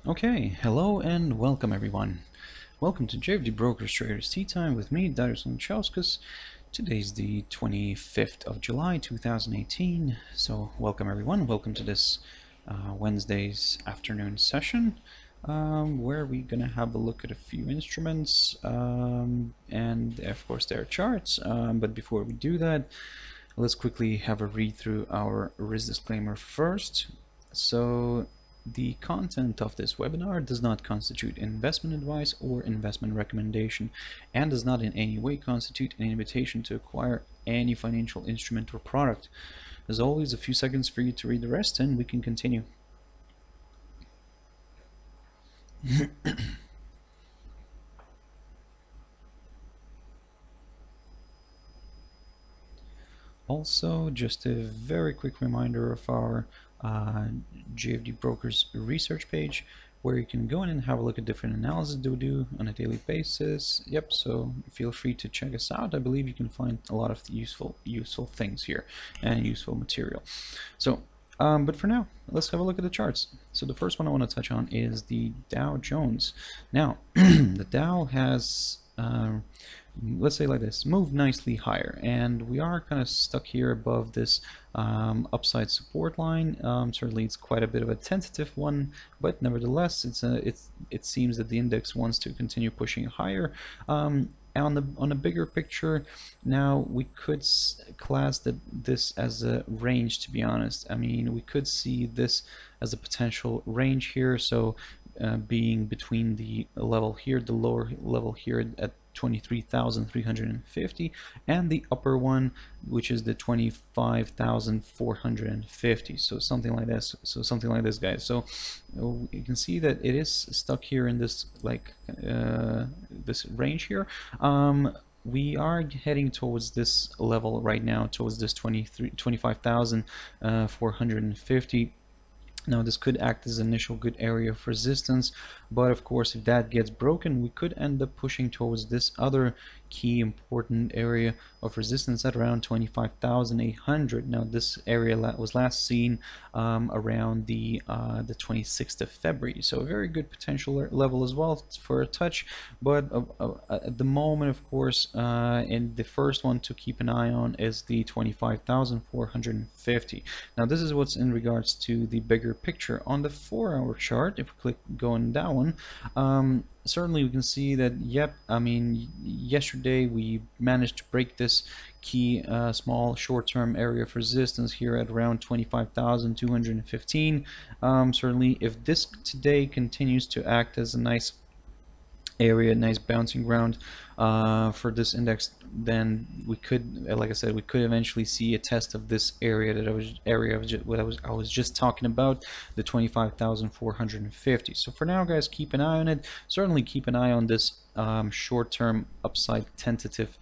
Okay, hello and welcome everyone. Welcome to JFD Brokers Traders Tea Time with me, Darius Chauskas. Today's the 25th of July 2018. So welcome everyone. Welcome to this Wednesday's afternoon session where we're going to have a look at a few instruments and of course their charts. But before we do that, let's quickly have a read through our risk disclaimer first. So the content of this webinar does not constitute investment advice or investment recommendation and does not in any way constitute an invitation to acquire any financial instrument or product. As always, a few seconds for you to read the rest and we can continue. Also, just a very quick reminder of our JFD Brokers research page, where you can go in and have a look at different analysis we do on a daily basis. Yep, so feel free to check us out. I believe you can find a lot of useful things here and useful material. So, but for now, let's have a look at the charts. So the first one I want to touch on is the Dow Jones. Now, the Dow has let's say like this, moved nicely higher, and we are kind of stuck here above this upside support line. Certainly it's quite a bit of a tentative one, but nevertheless it seems that the index wants to continue pushing higher. On a bigger picture, now we could class this as a range, to be honest. I mean, we could see this as a potential range here, so being between the level here, the lower level here at 23,350, and the upper one, which is the 25,450. So something like this. So something like this, guys. So you can see that it is stuck here in this this range here. We are heading towards this level right now, towards this 25,450. Now this could act as an initial good area of resistance, but of course if that gets broken, we could end up pushing towards this other key important area of resistance at around 25,800. Now this area was last seen around the 26th of February, so a very good potential level as well for a touch. But at the moment, of course, and the first one to keep an eye on is the 25,450. Now this is what's in regards to the bigger picture. On the 4-hour chart, if we click going down, certainly we can see that, yep, I mean, yesterday we managed to break this key small short-term area of resistance here at around 25,215. Certainly if this today continues to act as a nice area, nice bouncing ground for this index, then we could, like I said, we could eventually see a test of this area that I was just talking about, the 25,450. So for now, guys, keep an eye on it. Certainly keep an eye on this short-term upside tentative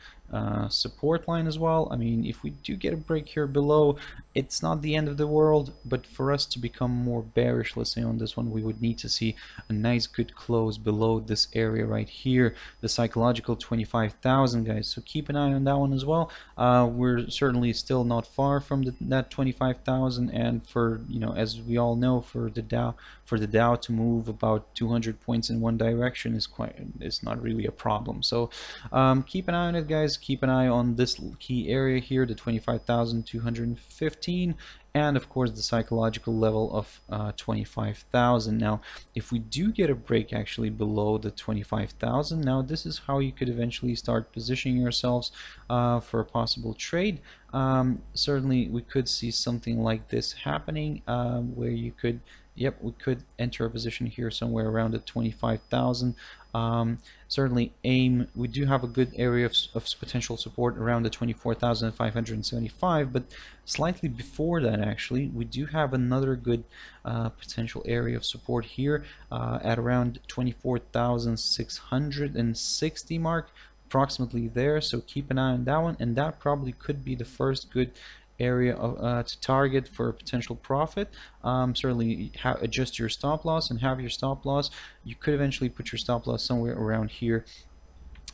support line as well. I mean, if we do get a break here below, it's not the end of the world, but for us to become more bearish, let's say on this one, we would need to see a nice good close below this area right here, the psychological 25,000, guys. So keep an eye on that one as well. We're certainly still not far from that 25,000, and for, you know, as we all know, for the Dow to move about 200 points in one direction is not really a problem. So keep an eye on it, guys. Keep an eye on this key area here, the 25,215, and of course the psychological level of 25,000. Now if we do get a break actually below the 25,000, now this is how you could eventually start positioning yourselves for a possible trade. Certainly we could see something like this happening, where you could, yep, we could enter a position here somewhere around the 25,000. Certainly aim, we do have a good area of potential support around the 24,575, but slightly before that actually we do have another good potential area of support here at around 24,660 mark, approximately there. So keep an eye on that one, and that probably could be the first good area to target for a potential profit. Certainly adjust your stop loss and have your stop loss. You could eventually put your stop loss somewhere around here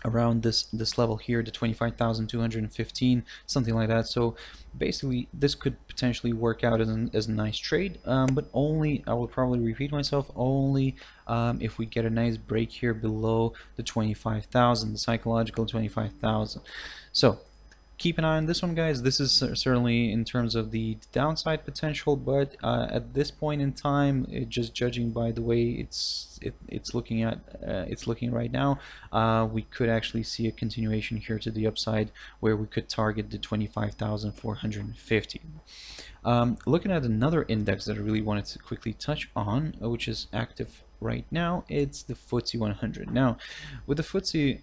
around this level here, the 25,215, something like that. So basically this could potentially work out as a nice trade, but only, I will probably repeat myself, only if we get a nice break here below the 25,000, the psychological 25,000. So keep an eye on this one, guys. This is certainly in terms of the downside potential, but at this point in time, just judging by the way it's looking right now, we could actually see a continuation here to the upside, where we could target the 25,450. Looking at another index that I really wanted to quickly touch on, which is active right now, it's the FTSE 100. Now, with the FTSE,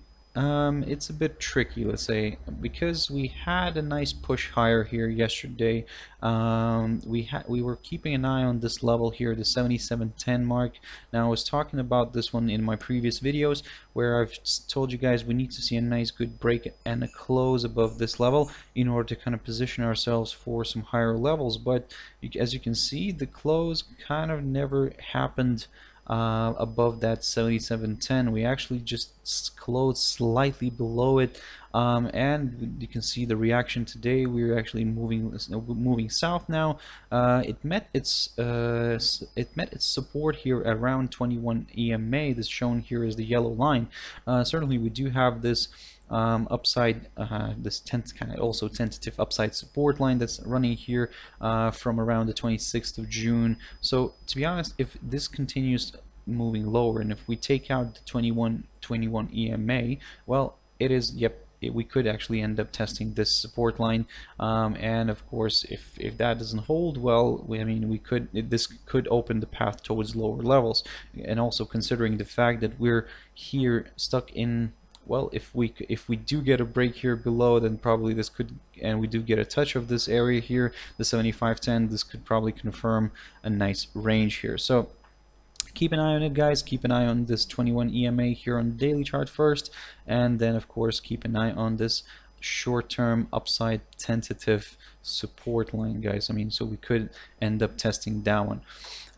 it's a bit tricky, let's say, because we had a nice push higher here yesterday. We were keeping an eye on this level here, the 7710 mark. Now, I was talking about this one in my previous videos, where I've told you guys we need to see a nice good break and a close above this level in order to kind of position ourselves for some higher levels. But as you can see, the close kind of never happened above that 7710. We actually just closed slightly below it, and you can see the reaction today. We're actually moving south now. It met its support here around 21 EMA. This shown here is the yellow line. Certainly we do have this upside, this kind of also tentative upside support line that's running here from around the 26th of June. So to be honest, if this continues moving lower, and if we take out the 21 EMA, well, it is, yep, we could actually end up testing this support line, and of course if that doesn't hold, well, this could open the path towards lower levels. And also considering the fact that we're here stuck in, well, if we do get a break here below, then probably this could, and we do get a touch of this area here, the 7510, this could probably confirm a nice range here. So keep an eye on it, guys. Keep an eye on this 21 EMA here on the daily chart first, and then of course keep an eye on this short-term upside tentative support line, guys. So we could end up testing that one.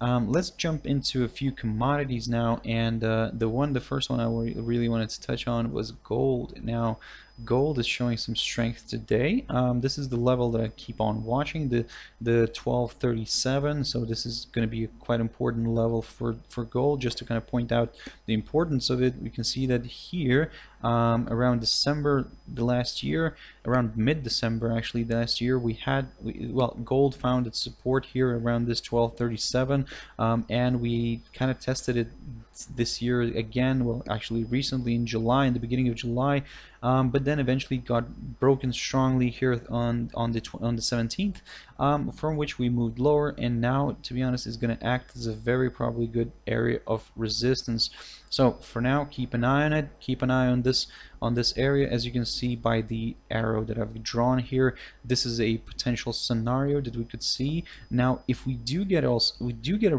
Let's jump into a few commodities now, and the first one I really wanted to touch on was gold. Now, gold is showing some strength today. This is the level that I keep on watching, the 1237. So this is going to be a quite important level for gold. Just to kind of point out the importance of it, we can see that here around December the last year, around mid-December actually last year, gold found its support here around this 1237, and we kind of tested it this year again, well, actually recently in July, in the beginning of July, but then eventually got broken strongly here on the 17th, from which we moved lower, and now, to be honest, is going to act as a very probably good area of resistance. So for now, keep an eye on it. Keep an eye on this area. As you can see by the arrow that I've drawn here, this is a potential scenario that we could see. Now, if we do get a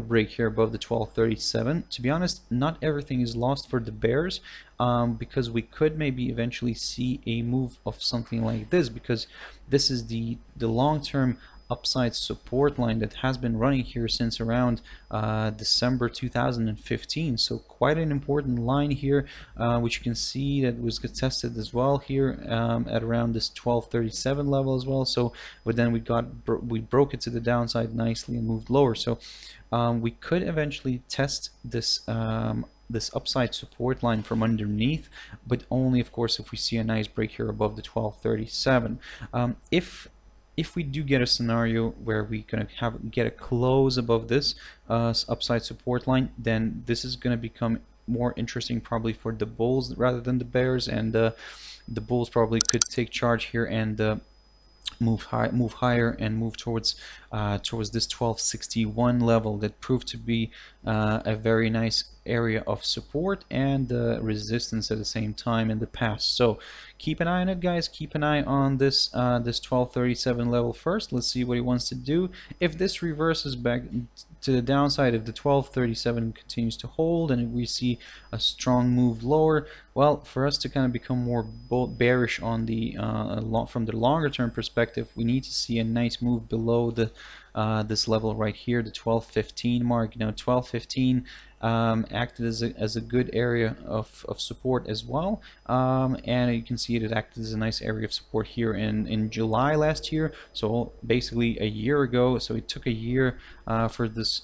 break here above the 1237, to be honest, not everything is lost for the bears, because we could maybe eventually see a move of something like this, because this is the long-term upside support line that has been running here since around December 2015. So quite an important line here, which you can see that was tested as well here at around this 1237 level as well. So, but then we broke it to the downside nicely and moved lower. So we could eventually test this this upside support line from underneath, but only of course if we see a nice break here above the 1237. If we do get a scenario where we're going to get a close above this upside support line, then this is going to become more interesting probably for the bulls rather than the bears, and the bulls probably could take charge here and move higher and move towards this 1261 level that proved to be a very nice area of support and resistance at the same time in the past. So keep an eye on it, guys. Keep an eye on this this 1237 level first. Let's see what he wants to do. If this reverses back to the downside, if the 1237 continues to hold and we see a strong move lower, well, for us to kind of become more bearish on the from the longer term perspective, we need to see a nice move below the this level right here, the 1215 mark. 1215 acted as a good area of support as well, and you can see it acted as a nice area of support here in July last year, so basically a year ago. So it took a year for this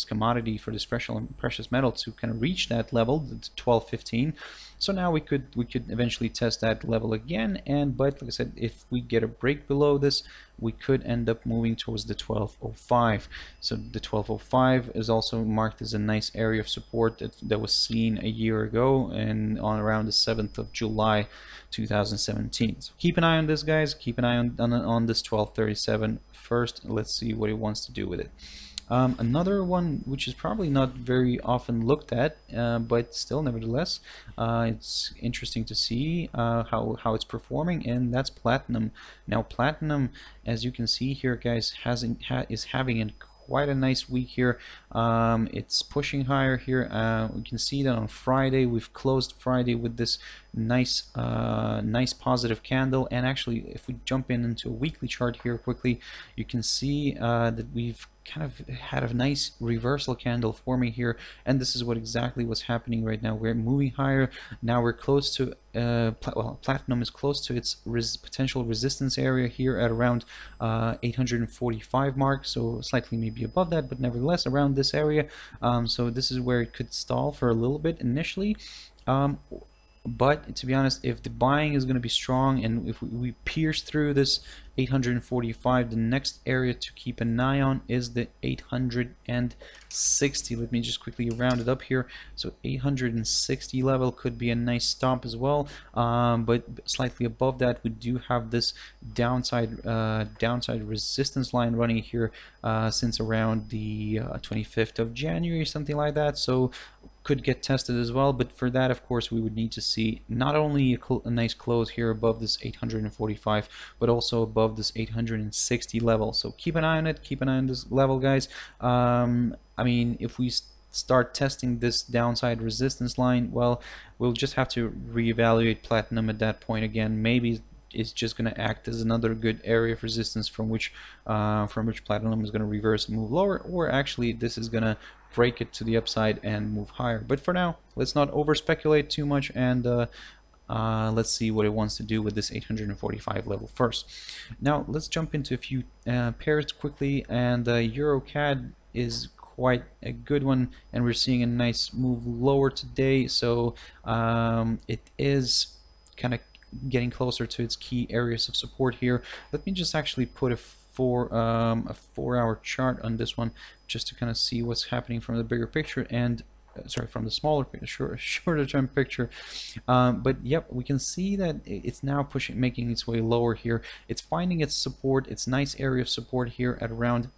commodity, for this precious metal, to kind of reach that level, the 1215. So now we could eventually test that level again, but like I said, if we get a break below this, we could end up moving towards the 1205. So the 1205 is also marked as a nice area of support that was seen a year ago and on around the 7th of July 2017. So keep an eye on this, guys. Keep an eye on this 1237 first. Let's see what it wants to do with it. Another one which is probably not very often looked at, but still nevertheless it's interesting to see how it's performing, and that's platinum. Now platinum, as you can see here, guys, is having quite a nice week here. It's pushing higher here. We can see that on Friday we've closed Friday with this nice positive candle, and actually if we jump into a weekly chart here quickly, you can see that we've kind of had a nice reversal candle forming here, and this is exactly what's happening right now. We're moving higher. Now we're close to platinum is close to its potential resistance area here at around 845 mark, so slightly maybe above that, but nevertheless around this area. So this is where it could stall for a little bit initially. But to be honest, if the buying is going to be strong and if we pierce through this 845, the next area to keep an eye on is the 860. Let me just quickly round it up here. So 860 level could be a nice stop as well, but slightly above that we do have this downside resistance line running here since around the 25th of January, something like that. So could get tested as well, but for that, of course, we would need to see not only a nice close here above this 845, but also above this 860 level. So keep an eye on it. Keep an eye on this level, guys. I mean, if we start testing this downside resistance line, well, we'll just have to reevaluate platinum at that point again. Maybe it's just going to act as another good area of resistance from which platinum is going to reverse and move lower, or actually this is going to break it to the upside and move higher. But for now, let's not over speculate too much, and let's see what it wants to do with this 845 level first. Now let's jump into a few pairs quickly, and EURCAD is quite a good one, and we're seeing a nice move lower today. So it is kind of getting closer to its key areas of support here. Let me just actually put a 4-hour chart on this one, just to kind of see what's happening from the bigger picture, and sorry, from the smaller shorter term picture. But yep, we can see that it's now making its way lower here. It's finding its support, its nice area of support here at around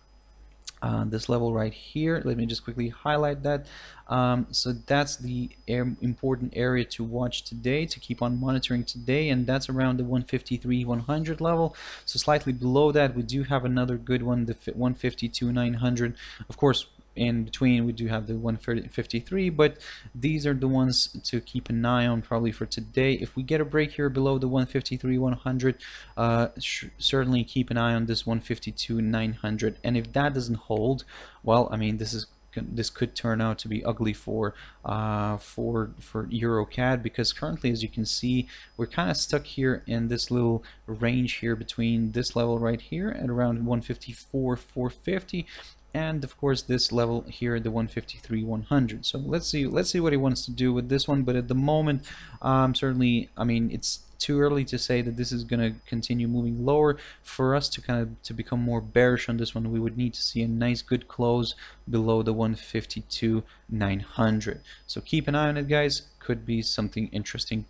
this level right here. Let me just quickly highlight that. So that's the important area to watch today, to keep on monitoring today, and that's around the 153-100 level. So slightly below that we do have another good one, the 152-900. Of course, in between we do have the 153, but these are the ones to keep an eye on probably for today. If we get a break here below the 153-100, certainly keep an eye on this 152-900, and if that doesn't hold, well, I mean, this could turn out to be ugly for EURCAD, because currently, as you can see, we're kind of stuck here in this little range here between this level right here at around 154-450, and of course this level here, the 153-100. So let's see what he wants to do with this one. But at the moment, certainly, I mean, it's too early to say that this is going to continue moving lower. For us to become more bearish on this one, we would need to see a nice good close below the 152-900. So keep an eye on it, guys. Could be something interesting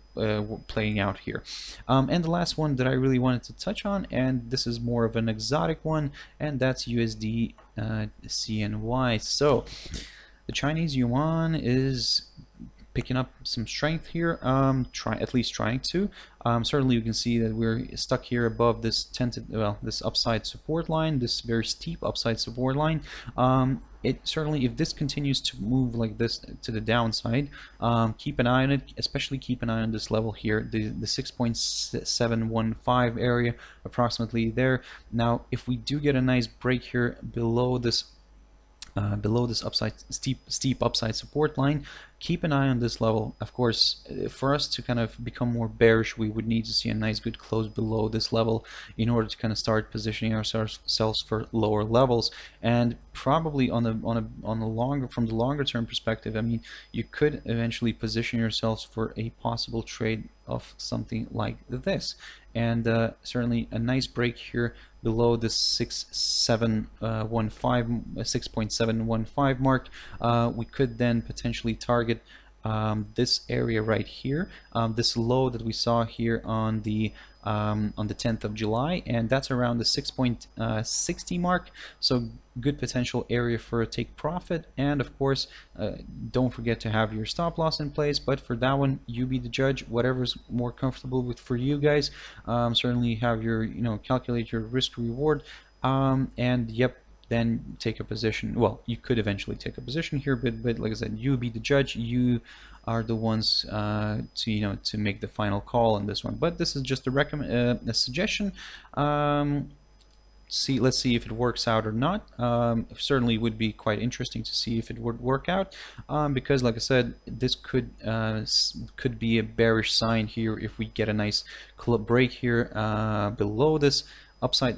playing out here. And the last one that I really wanted to touch on, and this is more of an exotic one, and that's USDCNY. So the Chinese yuan is picking up some strength here, at least trying to. Certainly you can see that we're stuck here above this this upside support line, this very steep upside support line. It certainly, if this continues to move like this to the downside, keep an eye on it, especially keep an eye on this level here, the 6.715 area, approximately there. Now if we do get a nice break here below this upside steep upside support line, keep an eye on this level. Of course, for us to kind of become more bearish, we would need to see a nice good close below this level in order to kind of start positioning ourselves for lower levels. And probably on the longer, from the longer term perspective, I mean, you could eventually position yourselves for a possible trade of something like this. And certainly a nice break here below the 6.715 mark. We could then potentially target this area right here, this low that we saw here on the 10th of July, and that's around the 6.60 mark. So good potential area for a take profit. And of course, don't forget to have your stop loss in place, but for that one, you be the judge, whatever's more comfortable with for you guys. Certainly have your, calculate your risk reward, and yep, then take a position. Well, you could eventually take a position here, but like I said, you be the judge. You are the ones to make the final call on this one. But this is just a suggestion. Let's see if it works out or not. Certainly would be quite interesting to see if it would work out, because like I said, this could be a bearish sign here if we get a nice break here below this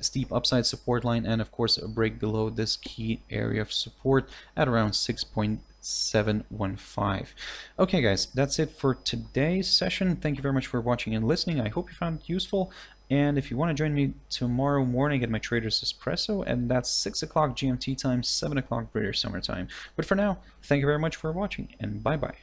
steep upside support line, and of course a break below this key area of support at around 6.715. Okay guys, that's it for today's session. Thank you very much for watching and listening. I hope you found it useful, and if you want to join me tomorrow morning at my Traders Espresso, and that's 6 o'clock GMT time, 7 o'clock British Summer Time. But for now, thank you very much for watching, and bye bye.